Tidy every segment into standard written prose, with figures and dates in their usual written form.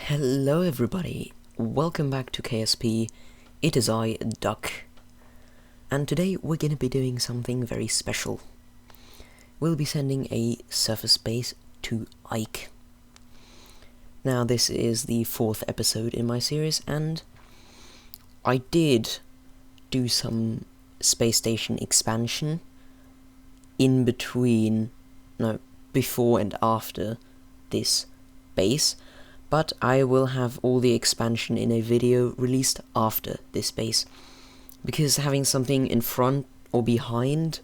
Hello everybody, welcome back to KSP, it is I, Duck, and today we're gonna be doing something very special. We'll be sending a surface base to Ike. Now this is the 4th episode in my series, and I did do some space station expansion before and after this base, but I will have all the expansion in a video released after this base, because having something in front or behind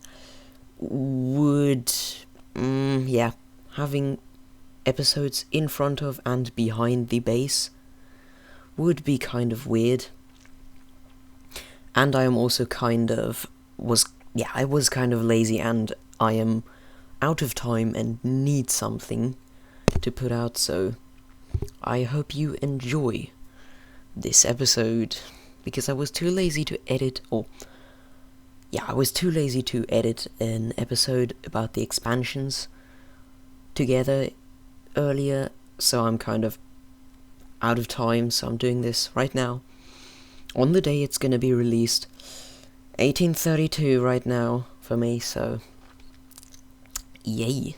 would, having episodes in front of and behind the base would be kind of weird. And I am also I was kind of lazy, and I am out of time and need something to put out, so I hope you enjoy this episode, because I was too lazy to edit an episode about the expansions together earlier, so I'm kind of out of time, so I'm doing this right now on the day it's gonna be released. 1832 right now for me, so yay.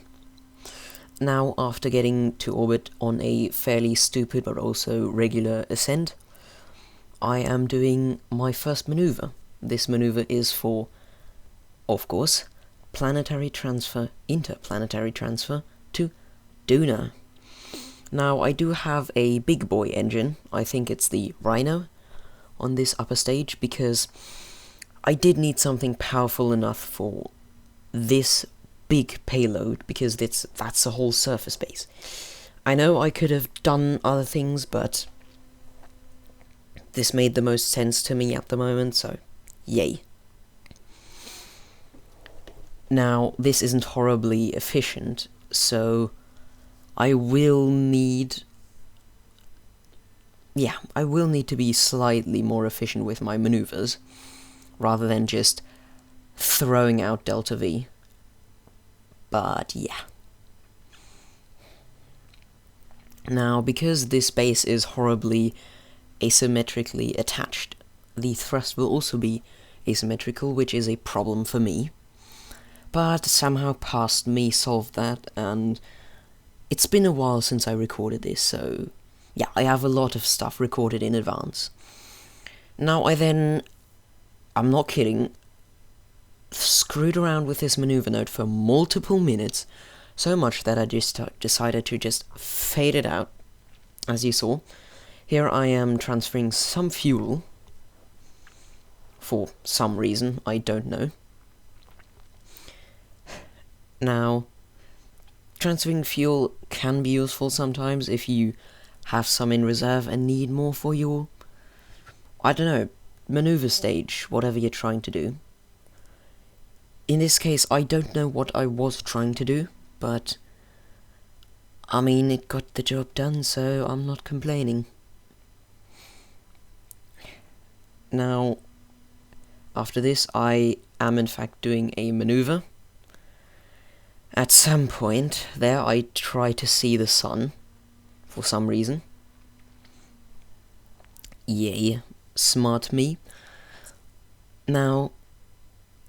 Now, after getting to orbit on a fairly stupid but also regular ascent, I am doing my first maneuver. This maneuver is for, of course, interplanetary transfer to Duna. Now, I do have a big boy engine, I think it's the Rhino, on this upper stage, because I did need something powerful enough for this big payload, because that's a whole surface base. I know I could have done other things, but this made the most sense to me at the moment, so yay. Now, this isn't horribly efficient, so I will need to be slightly more efficient with my maneuvers, rather than just throwing out Delta V. But yeah. Now, because this base is horribly asymmetrically attached, the thrust will also be asymmetrical, which is a problem for me. But somehow past me solved that, and it's been a while since I recorded this, so yeah, I have a lot of stuff recorded in advance. Now, I'm not kidding, screwed around with this maneuver node for multiple minutes, so much that I just decided to just fade it out. As you saw, here I am transferring some fuel for some reason, I don't know. Now, transferring fuel can be useful sometimes if you have some in reserve and need more for your, maneuver stage, whatever you're trying to do. In this case, I don't know what I was trying to do, but it got the job done, so I'm not complaining. Now, after this, I am in fact doing a maneuver. At some point there, I try to see the sun, for some reason. Yay, smart me. Now,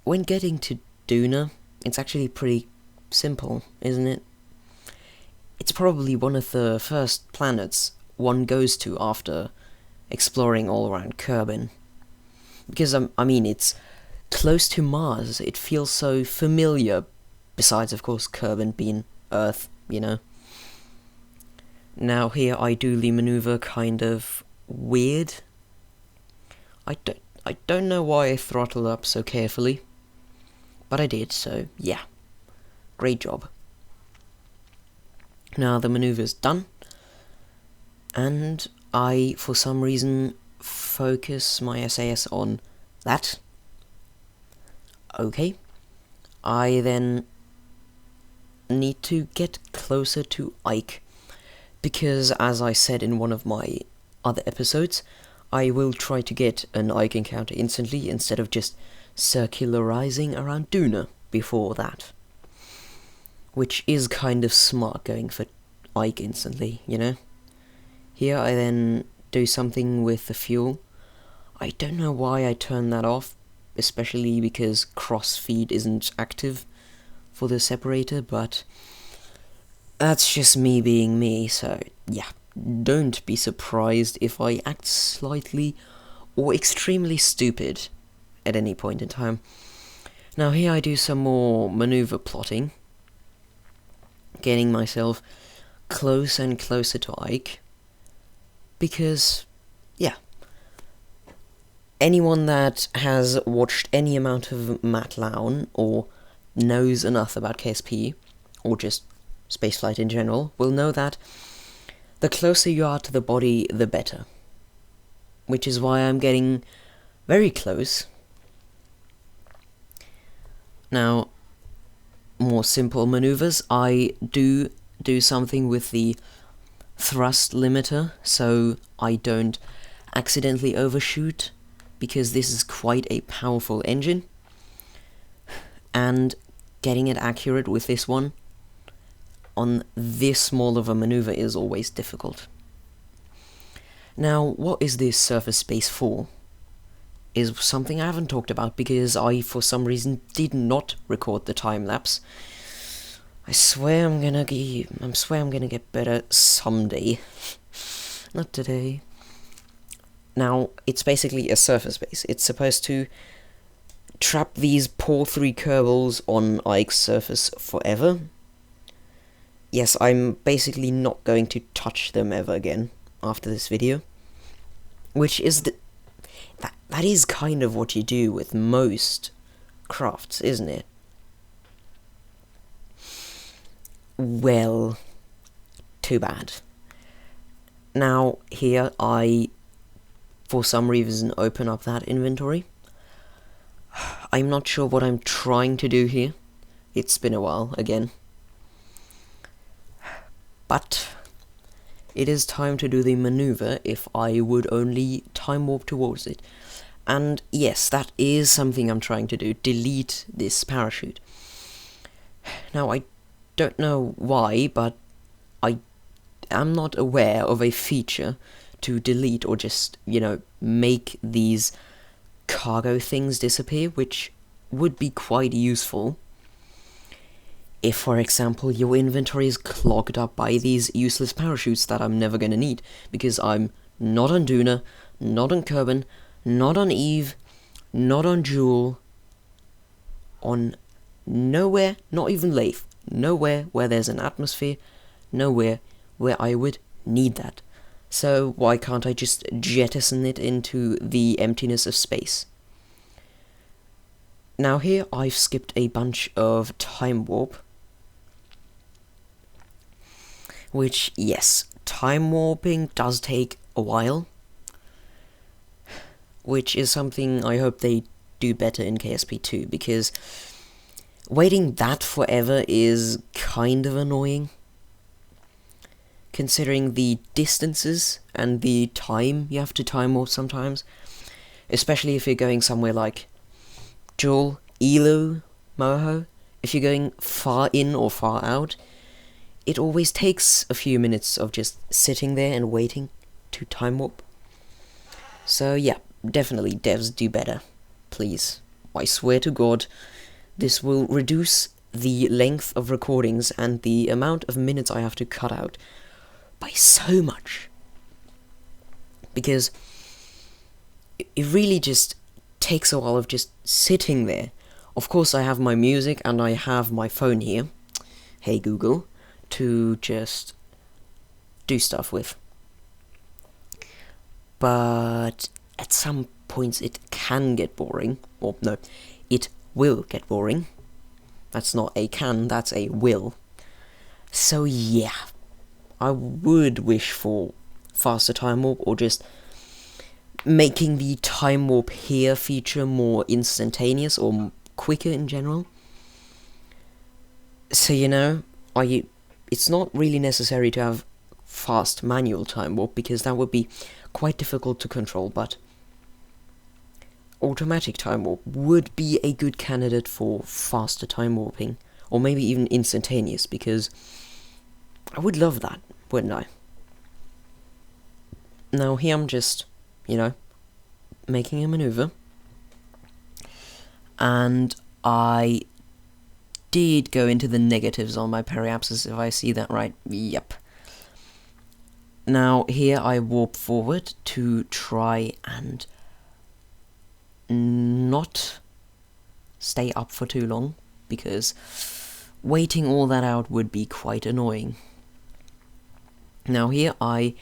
when getting to Duna, it's actually pretty simple, isn't it? It's probably one of the first planets one goes to after exploring all around Kerbin. Because, it's close to Mars, it feels so familiar, besides, of course, Kerbin being Earth, you know. Now, here I do the maneuver kind of weird. I don't know why I throttle up so carefully, but I did, so yeah, great job. Now the maneuver's done, and I, for some reason, focus my SAS on that. Okay, I then need to get closer to Ike, because as I said in one of my other episodes, I will try to get an Ike encounter instantly instead of just circularizing around Duna before that. Which is kind of smart, going for Ike instantly, you know? Here I then do something with the fuel. I don't know why I turned that off, especially because cross-feed isn't active for the separator, but that's just me being me, so yeah. Don't be surprised if I act slightly or extremely stupid at any point in time. Now here I do some more maneuver plotting, getting myself closer and closer to Ike, because, yeah, anyone that has watched any amount of Matt Lown or knows enough about KSP, or just spaceflight in general, will know that the closer you are to the body, the better. Which is why I'm getting very close. Now, more simple maneuvers, I do something with the thrust limiter, so I don't accidentally overshoot, because this is quite a powerful engine, and getting it accurate with this one on this small of a maneuver is always difficult. Now, what is this surface space for? Is something I haven't talked about because I, for some reason, did not record the time lapse. I swear I'm gonna get better someday. Not today. Now, it's basically a surface base. It's supposed to trap these poor 3 Kerbals on Ike's surface forever. Yes, I'm basically not going to touch them ever again after this video. Which is that is kind of what you do with most crafts, isn't it? Well, too bad. Now, here I, for some reason, open up that inventory. I'm not sure what I'm trying to do here. It's been a while, again. But it is time to do the maneuver if I would only time warp towards it. And yes, that is something I'm trying to do. Delete this parachute. Now, I don't know why, but I am not aware of a feature to delete or just, make these cargo things disappear, which would be quite useful. If, for example, your inventory is clogged up by these useless parachutes that I'm never gonna need, because I'm not on Duna, not on Kerbin, not on Eve, not on Jewel, on nowhere, not even Leif, nowhere where there's an atmosphere, nowhere where I would need that. So why can't I just jettison it into the emptiness of space? Now here I've skipped a bunch of time warp, which, yes, time warping does take a while, which is something I hope they do better in KSP2, because waiting that forever is kind of annoying, considering the distances and the time you have to time warp sometimes, especially if you're going somewhere like Jewel, Elu, Moho. If you're going far in or far out, it always takes a few minutes of just sitting there and waiting to time warp. So yeah, definitely devs do better, please. I swear to God, this will reduce the length of recordings and the amount of minutes I have to cut out by so much. Because it really just takes a while of just sitting there. Of course I have my music and I have my phone here, hey Google, to just do stuff with. But at some points it can get boring, or no, it will get boring. That's not a can, that's a will. So yeah, I would wish for faster time warp, or just making the time warp here feature more instantaneous or quicker in general. So it's not really necessary to have fast manual time warp, because that would be quite difficult to control, but automatic time warp would be a good candidate for faster time warping, or maybe even instantaneous, because I would love that, wouldn't I? Now here I'm just, making a maneuver, and I did go into the negatives on my periapsis, if I see that right. Yep. Now here I warp forward to try and not stay up for too long, because waiting all that out would be quite annoying. Now here I,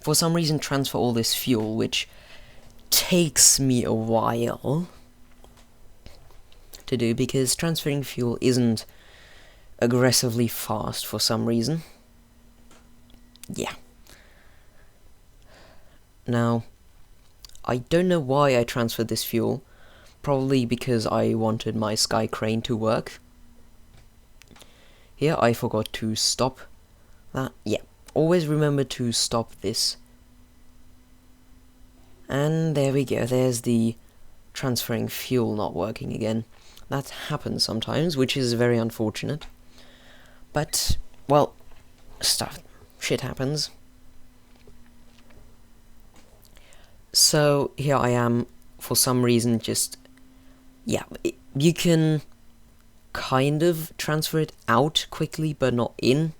for some reason, transfer all this fuel, which takes me a while to do, because transferring fuel isn't aggressively fast for some reason. Yeah. Now, I don't know why I transferred this fuel, probably because I wanted my sky crane to work. Here I forgot to stop that. Yeah, always remember to stop this. And there we go, there's the transferring fuel not working again. That happens sometimes, which is very unfortunate. But, well, shit happens. So, here I am, for some reason, just, yeah, you can kind of transfer it out quickly, but not in.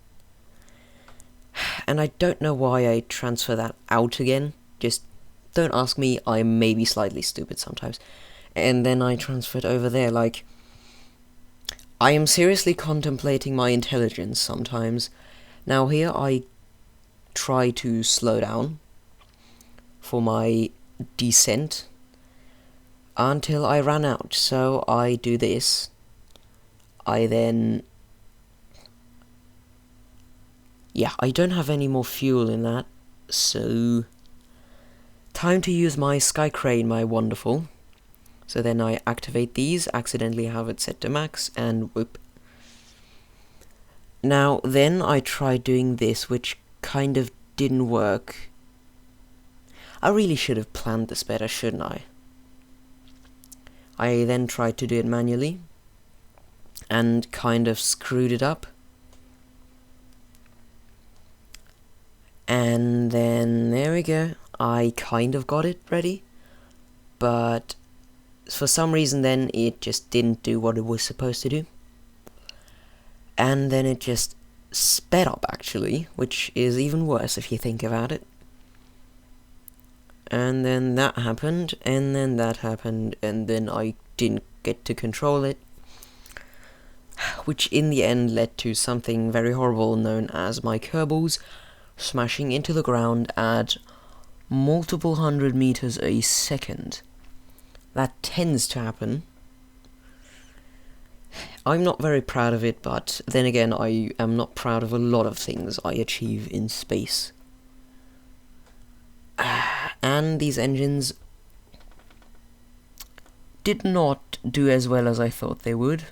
And I don't know why I transfer that out again, just don't ask me, I may be slightly stupid sometimes. And then I transfer it over there, like, I am seriously contemplating my intelligence sometimes. Now here I try to slow down for my descent until I ran out. So I do this. I then... yeah, I don't have any more fuel in that, so... time to use my sky crane, my wonderful. So then I activate these, accidentally have it set to max, and whoop. Now, then I tried doing this, which kind of didn't work. I really should have planned this better, shouldn't I? I then tried to do it manually, and kind of screwed it up. And then, there we go. I kind of got it ready, but for some reason then it just didn't do what it was supposed to do. And then it just sped up, actually, which is even worse if you think about it. And then that happened, and then that happened, and then I didn't get to control it, which in the end led to something very horrible known as my Kerbals smashing into the ground at multiple 100 meters a second. That tends to happen. I'm not very proud of it, but then again, I am not proud of a lot of things I achieve in space. And these engines did not do as well as I thought they would.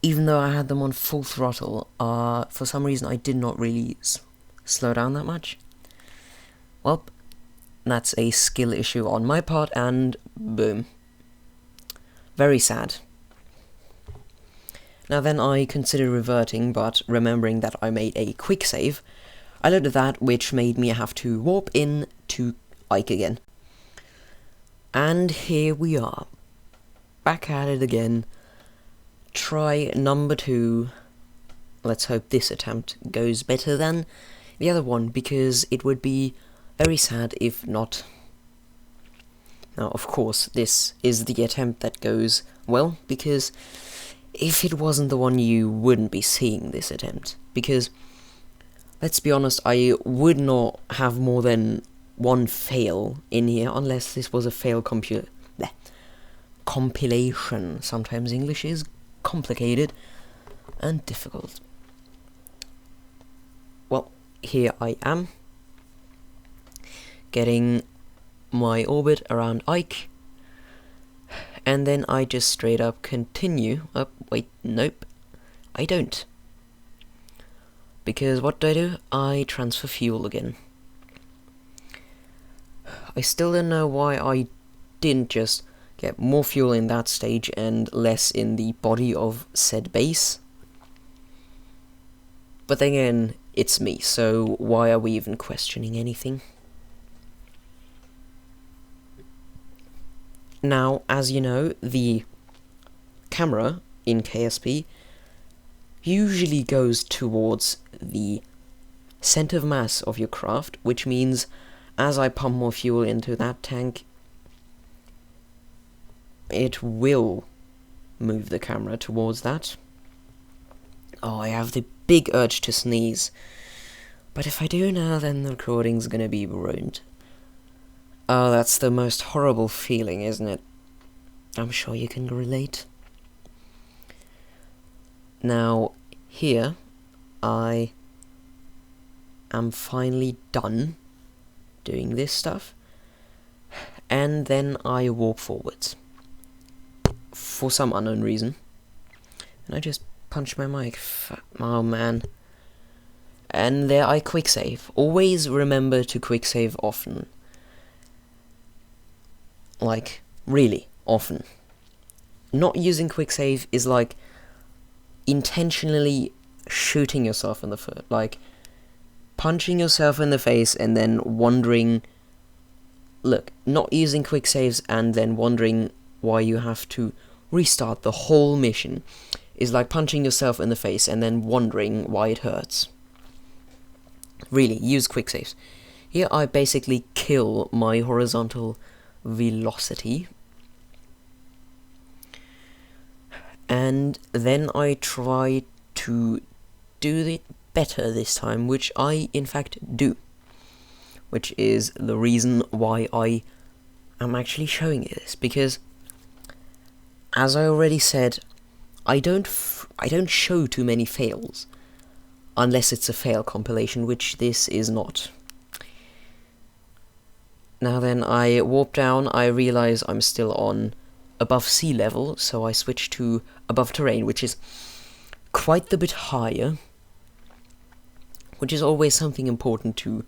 Even though I had them on full throttle, for some reason I did not really slow down that much. Well, that's a skill issue on my part, and boom. Very sad. Now then I considered reverting, but remembering that I made a quick save, I loaded that, which made me have to warp in to Ike again. And here we are. Back at it again. Try number 2. Let's hope this attempt goes better than the other one, because it would be very sad if not. Now, of course, this is the attempt that goes well, because if it wasn't the one, you wouldn't be seeing this attempt. Because, let's be honest, I would not have more than one fail in here, unless this was a fail compilation. Sometimes English is complicated and difficult. Well, here I am, getting my orbit around Ike, and then I just straight up continue up. Wait, nope, I don't, because what do? I transfer fuel again. I still don't know why I didn't just get more fuel in that stage and less in the body of said base. But then again, it's me, so why are we even questioning anything? Now, as you know, the camera in KSP usually goes towards the center of mass of your craft, which means as I pump more fuel into that tank, it will move the camera towards that. Oh, I have the big urge to sneeze, but if I do now, then the recording's gonna be ruined. Oh, that's the most horrible feeling, isn't it? I'm sure you can relate. Now, here, I am finally done doing this stuff, and then I walk forwards. For some unknown reason. And I just punched my mic. Oh man. And there I quick save. Always remember to quick save often. Like, really, often. Not using quick save is like intentionally shooting yourself in the foot. Like, punching yourself in the face and then wondering... Look, not using quick saves and then wondering why you have to restart the whole mission is like punching yourself in the face and then wondering why it hurts. Really, use quick saves. Here I basically kill my horizontal velocity, and then I try to do it better this time, which I in fact do, which is the reason why I am actually showing you this, because as I already said, I don't show too many fails, unless it's a fail compilation, which this is not. Now then, I warp down, I realize I'm still on above sea level, so I switch to above terrain, which is quite a bit higher, which is always something important to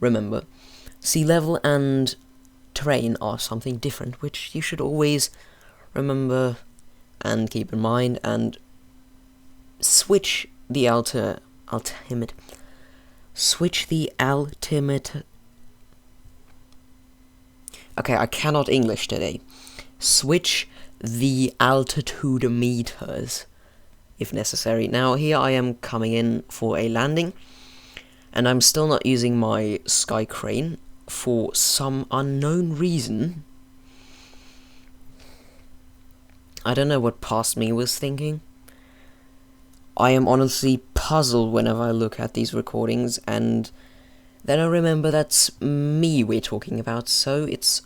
remember. Sea level and terrain are something different, which you should always remember and keep in mind, and switch the ultimate. Okay, I cannot English today. Switch the altitude meters if necessary. Now here I am coming in for a landing, and I'm still not using my sky crane for some unknown reason. I don't know what past me was thinking. I am honestly puzzled whenever I look at these recordings, and then I remember that's me we're talking about, so it's...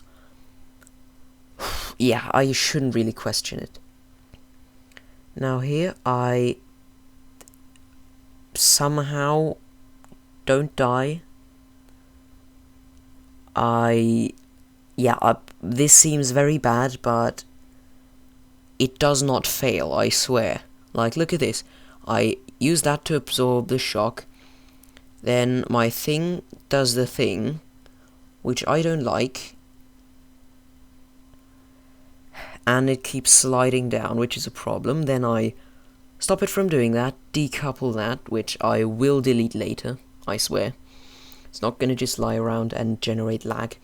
yeah, I shouldn't really question it. Now here, I somehow don't die. This seems very bad, but it does not fail, I swear. Like, look at this. I use that to absorb the shock. Then my thing does the thing, which I don't like. And it keeps sliding down, which is a problem. Then I stop it from doing that, decouple that, which I will delete later, I swear. It's not gonna just lie around and generate lag.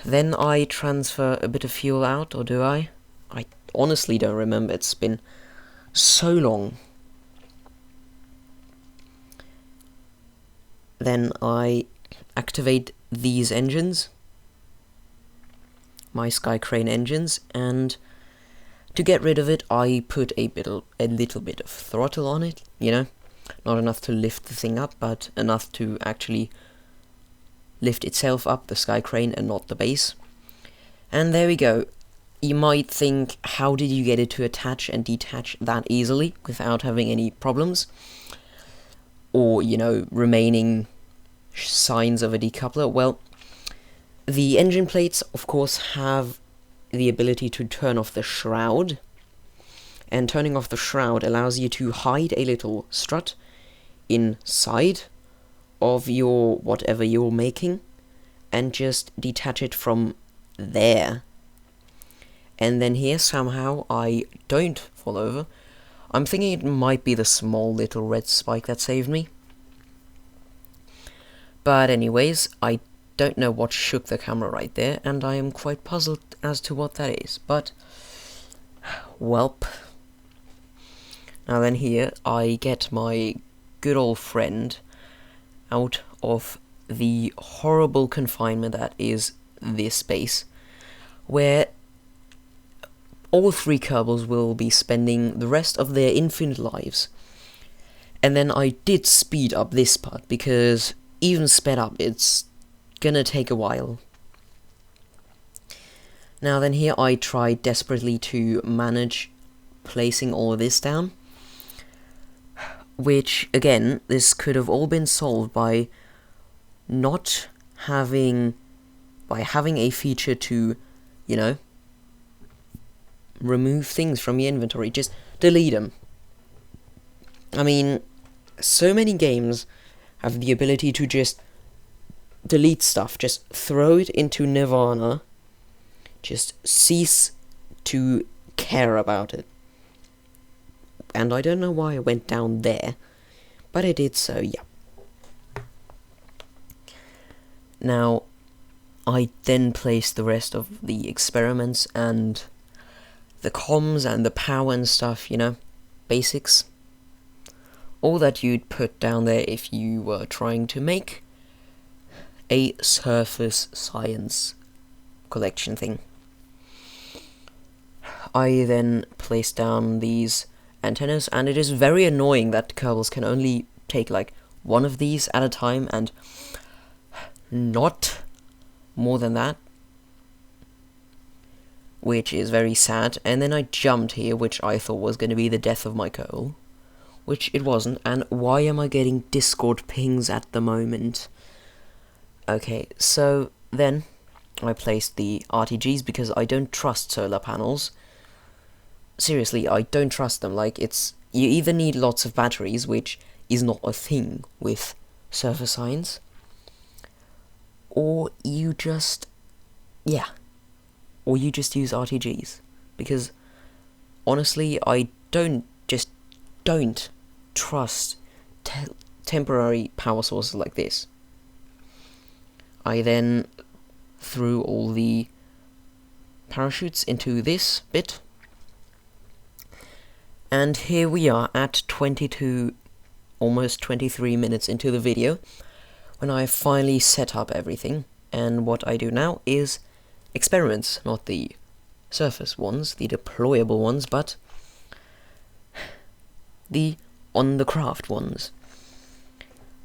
Then I transfer a bit of fuel out, or do I? I honestly don't remember, it's been so long. Then I activate these engines, my Sky Crane engines, and to get rid of it I put a little bit of throttle on it, you know? Not enough to lift the thing up, but enough to actually lift itself up, the Sky Crane, and not the base. And there we go. You might think, how did you get it to attach and detach that easily without having any problems? Or, you know, remaining signs of a decoupler? Well, the engine plates, of course, have the ability to turn off the shroud. And turning off the shroud allows you to hide a little strut inside of your whatever you're making and just detach it from there. And then here somehow I don't fall over. I'm thinking it might be the small little red spike that saved me. But anyways, I don't know what shook the camera right there, and I am quite puzzled as to what that is, but welp. Now then, here I get my good old friend out of the horrible confinement that is this space, where all three Kerbals will be spending the rest of their infinite lives. And then I did speed up this part, because even sped up, it's gonna take a while. Now then, here I tried desperately to manage placing all of this down, which, again, this could have all been solved by having a feature to, you know, remove things from your inventory. Just delete them. I mean, so many games have the ability to just delete stuff, just throw it into nirvana, just cease to care about it. And I don't know why I went down there, but I did, so yeah. Now, I then placed the rest of the experiments and the comms and the power and stuff, you know, basics. All that you'd put down there if you were trying to make a surface science collection thing. I then placed down these antennas, and it is very annoying that Kerbals can only take like one of these at a time and not more than that, which is very sad. And then I jumped here, which I thought was going to be the death of my Kerbal, which it wasn't. And why am I getting Discord pings at the moment? Okay, so then I placed the RTGs because I don't trust solar panels. Seriously, I don't trust them. Like, you either need lots of batteries, which is not a thing with surface science, or you just use RTGs, because honestly, I don't trust temporary power sources like this. I then threw all the parachutes into this bit, and here we are at 22, almost 23 minutes into the video, when I finally set up everything. And what I do now is experiments, not the surface ones, the deployable ones, but the on-the-craft ones.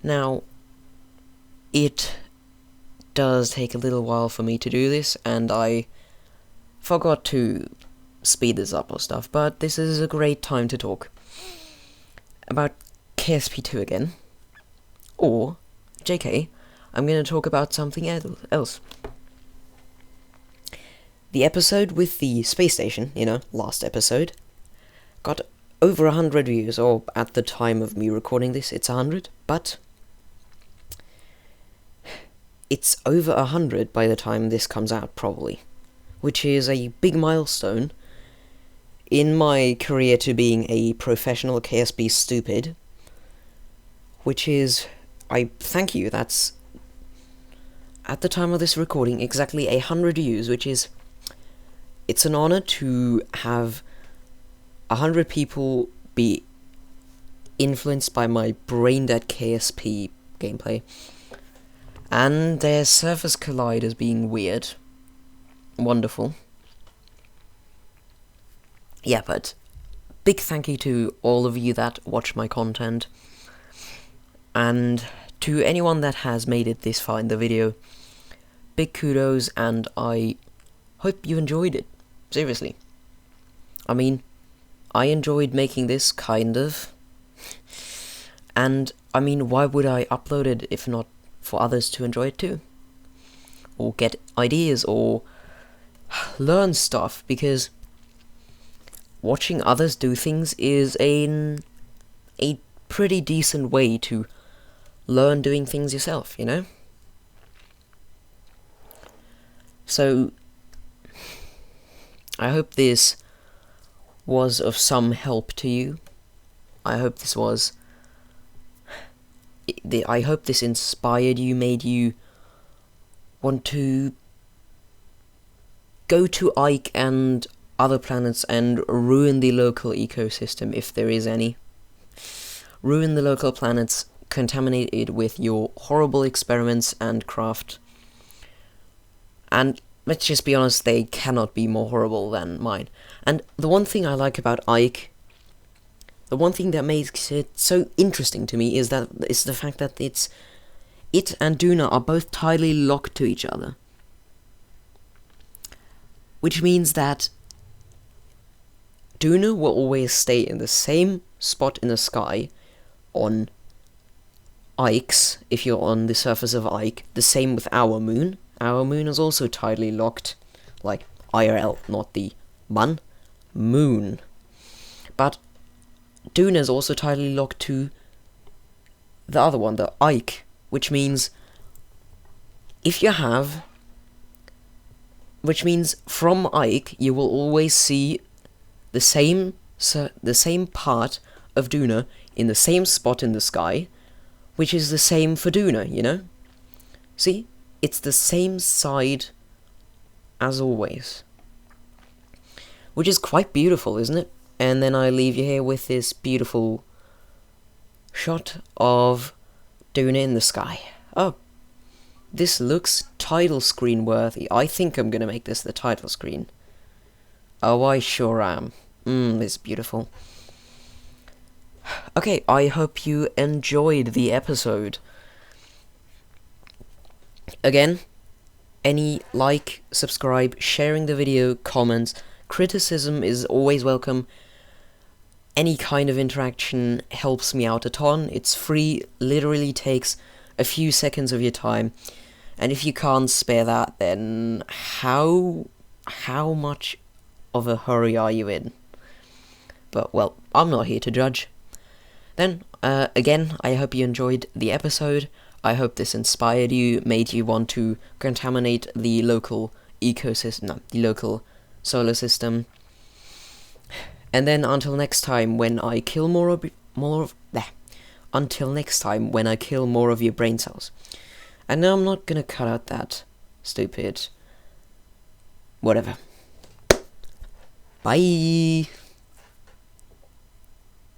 Now, it does take a little while for me to do this, and I forgot to speed this up or stuff, but this is a great time to talk about KSP2 again, or JK, I'm going to talk about something else. The episode with the space station, last episode, got over 100 views, or at the time of me recording this, it's 100, but it's over 100 by the time this comes out, probably, which is a big milestone in my career to being a professional KSB stupid, which is, I thank you, that's, at the time of this recording, exactly 100 views, which is, it's an honor to have 100 people be influenced by my brain-dead KSP gameplay, and their surface colliders being weird. Wonderful. Yeah, but big thank you to all of you that watch my content, and to anyone that has made it this far in the video, big kudos, and I hope you enjoyed it. Seriously. I mean, I enjoyed making this, kind of, and I mean, why would I upload it if not for others to enjoy it too? Or get ideas, or learn stuff, because watching others do things is a pretty decent way to learn doing things yourself, So, I hope this was of some help to you. I hope this was I hope this inspired you, made you want to go to Ike and other planets and ruin the local ecosystem, if there is any. Ruin the local planets, contaminate it with your horrible experiments and craft. And let's just be honest, they cannot be more horrible than mine. And the one thing I like about Ike, the one thing that makes it so interesting to me is the fact that it and Duna are both tightly locked to each other. Which means that Duna will always stay in the same spot in the sky on Ike's, if you're on the surface of Ike. The same with our moon. Our moon is also tightly locked, like IRL, not the moon. But Duna is also tightly locked to the other one, the Ike, which means from Ike you will always see the same part of Duna in the same spot in the sky, which is the same for Duna, you know? See? It's the same side as always. Which is quite beautiful, isn't it? And then I leave you here with this beautiful shot of Duna in the sky. Oh, this looks title screen worthy. I think I'm gonna make this the title screen. Oh, I sure am. It's beautiful. Okay, I hope you enjoyed the episode. Again, any like, subscribe, sharing the video, comments, criticism is always welcome. Any kind of interaction helps me out a ton. It's free, literally takes a few seconds of your time. And if you can't spare that, then how much of a hurry are you in? But, well, I'm not here to judge. Then, again, I hope you enjoyed the episode. I hope this inspired you, made you want to contaminate the local ecosystem, the local solar system. And then until next time, when I kill more of your brain cells. And now I'm not gonna cut out that stupid whatever. Bye.